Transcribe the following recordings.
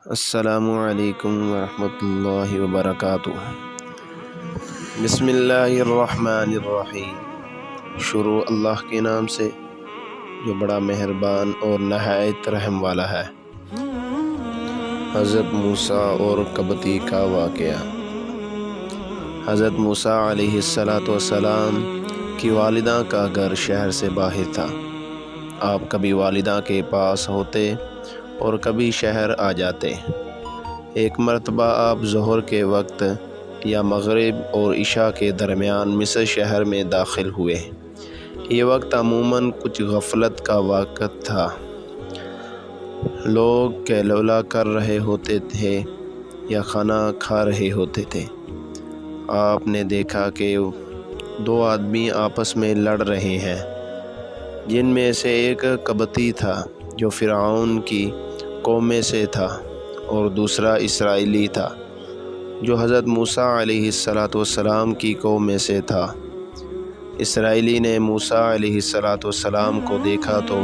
السلام علیکم ورحمۃ اللہ وبرکاتہ۔ بسم اللہ الرحمن الرحیم۔ شروع اللہ کے نام سے جو بڑا مہربان اور نہایت رحم والا ہے۔ حضرت موسیٰ اور قبطی کا واقعہ۔ حضرت موسیٰ علیہ السلام کی والدہ کا گھر شہر سے باہر تھا۔ آپ کبھی والدہ کے پاس ہوتے اور کبھی شہر آ جاتے۔ ایک مرتبہ آپ ظہر کے وقت یا مغرب اور عشاء کے درمیان مصر شہر میں داخل ہوئے۔ یہ وقت عموماً کچھ غفلت کا وقت تھا۔ لوگ قیلولہ کر رہے ہوتے تھے یا کھانا کھا رہے ہوتے تھے۔ آپ نے دیکھا کہ دو آدمی آپس میں لڑ رہے ہیں، جن میں سے ایک قبطی تھا جو فرعون کی قوم میں سے تھا، اور دوسرا اسرائیلی تھا جو حضرت موسیٰ علیہ السلام کی قوم میں سے تھا۔ اسرائیلی نے موسیٰ علیہ السلام کو دیکھا تو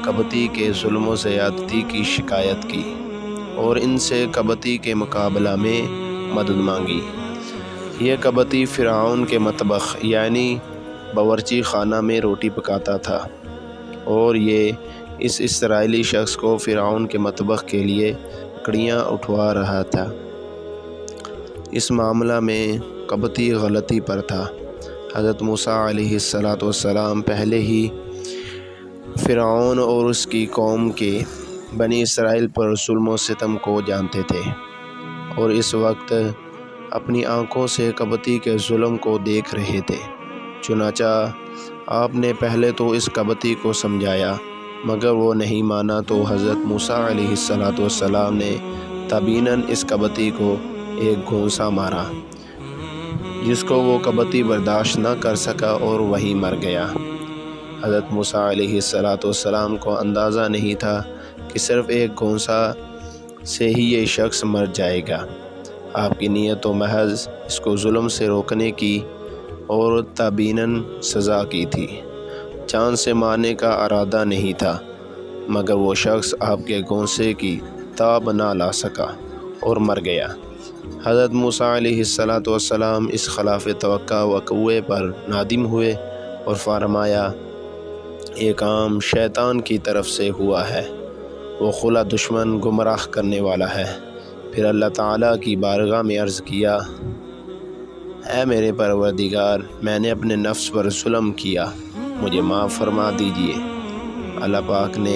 قبطی کے ظلم و زیادتی کی شکایت کی اور ان سے قبطی کے مقابلہ میں مدد مانگی۔ یہ قبطی فرعون کے مطبخ یعنی باورچی خانہ میں روٹی پکاتا تھا، اور یہ اس اسرائیلی شخص کو فرعون کے مطبخ کے لیے لکڑیاں اٹھوا رہا تھا۔ اس معاملہ میں قبطی غلطی پر تھا۔ حضرت موسیٰ علیہ السلام پہلے ہی فرعون اور اس کی قوم کے بنی اسرائیل پر ظلم و ستم کو جانتے تھے، اور اس وقت اپنی آنکھوں سے قبطی کے ظلم کو دیکھ رہے تھے۔ چنانچہ آپ نے پہلے تو اس قبطی کو سمجھایا، مگر وہ نہیں مانا، تو حضرت موسیٰ علیہ السلام نے تبیناً اس قبطی کو ایک گھونسا مارا، جس کو وہ قبطی برداشت نہ کر سکا اور وہیں مر گیا۔ حضرت موسیٰ علیہ السلام کو اندازہ نہیں تھا کہ صرف ایک گھونسا سے ہی یہ شخص مر جائے گا۔ آپ کی نیت تو محض اس کو ظلم سے روکنے کی اور تبیناً سزا کی تھی، جان سے مارنے کا ارادہ نہیں تھا، مگر وہ شخص آپ کے گھونسے کی تاب نہ لا سکا اور مر گیا۔ حضرت موسیٰ علیہ السلام اس خلاف توقع وقوعے پر نادم ہوئے اور فرمایا، یہ کام شیطان کی طرف سے ہوا ہے، وہ خلا دشمن گمراہ کرنے والا ہے۔ پھر اللہ تعالیٰ کی بارگاہ میں عرض کیا، اے میرے پروردگار، میں نے اپنے نفس پر ظلم کیا، مجھے معاف فرما دیجیے۔ اللہ پاک نے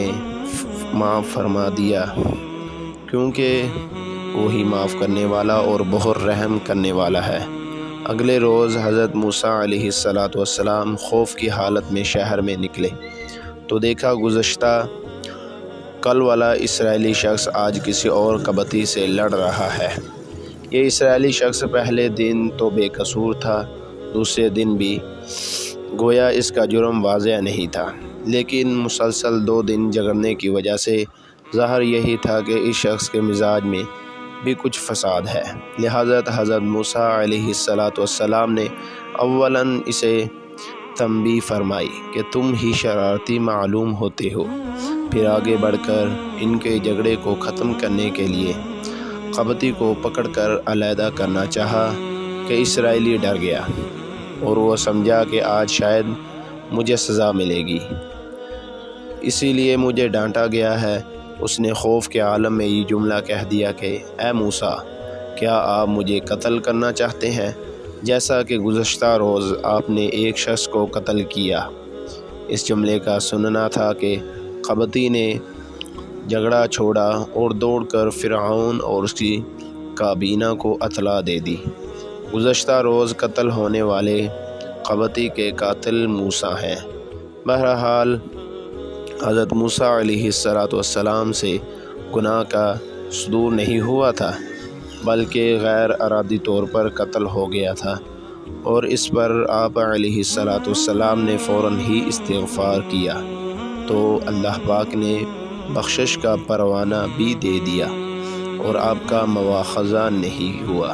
معاف فرما دیا، کیونکہ وہی معاف کرنے والا اور بہت رحم کرنے والا ہے۔ اگلے روز حضرت موسیٰ علیہ السلام خوف کی حالت میں شہر میں نکلے تو دیکھا گزشتہ کل والا اسرائیلی شخص آج کسی اور قبطی سے لڑ رہا ہے۔ یہ اسرائیلی شخص پہلے دن تو بے قصور تھا، دوسرے دن بھی گویا اس کا جرم واضح نہیں تھا، لیکن مسلسل 2 دن جھگڑنے کی وجہ سے ظاہر یہی تھا کہ اس شخص کے مزاج میں بھی کچھ فساد ہے۔ لہذا حضرت موسیٰ علیہ السلام نے اولاً اسے تنبیہ فرمائی کہ تم ہی شرارتی معلوم ہوتے ہو۔ پھر آگے بڑھ کر ان کے جھگڑے کو ختم کرنے کے لیے قبطی کو پکڑ کر علیحدہ کرنا چاہا کہ اسرائیلی ڈر گیا اور وہ سمجھا کہ آج شاید مجھے سزا ملے گی، اسی لیے مجھے ڈانٹا گیا ہے۔ اس نے خوف کے عالم میں یہ جملہ کہہ دیا کہ اے موسیٰ، کیا آپ مجھے قتل کرنا چاہتے ہیں جیسا کہ گزشتہ روز آپ نے ایک شخص کو قتل کیا؟ اس جملے کا سننا تھا کہ قبطی نے جھگڑا چھوڑا اور دوڑ کر فرعون اور اس کی کابینہ کو اطلاع دے دی۔ گزشتہ روز قتل ہونے والے قبطی کے قاتل موسیٰ ہیں۔ بہرحال حضرت موسیٰ علیہ السلام سے گناہ کا صدور نہیں ہوا تھا، بلکہ غیر ارادی طور پر قتل ہو گیا تھا، اور اس پر آپ علیہ السلام نے فوراً ہی استغفار کیا تو اللہ پاک نے بخشش کا پروانہ بھی دے دیا اور آپ کا مواخذہ نہیں ہوا۔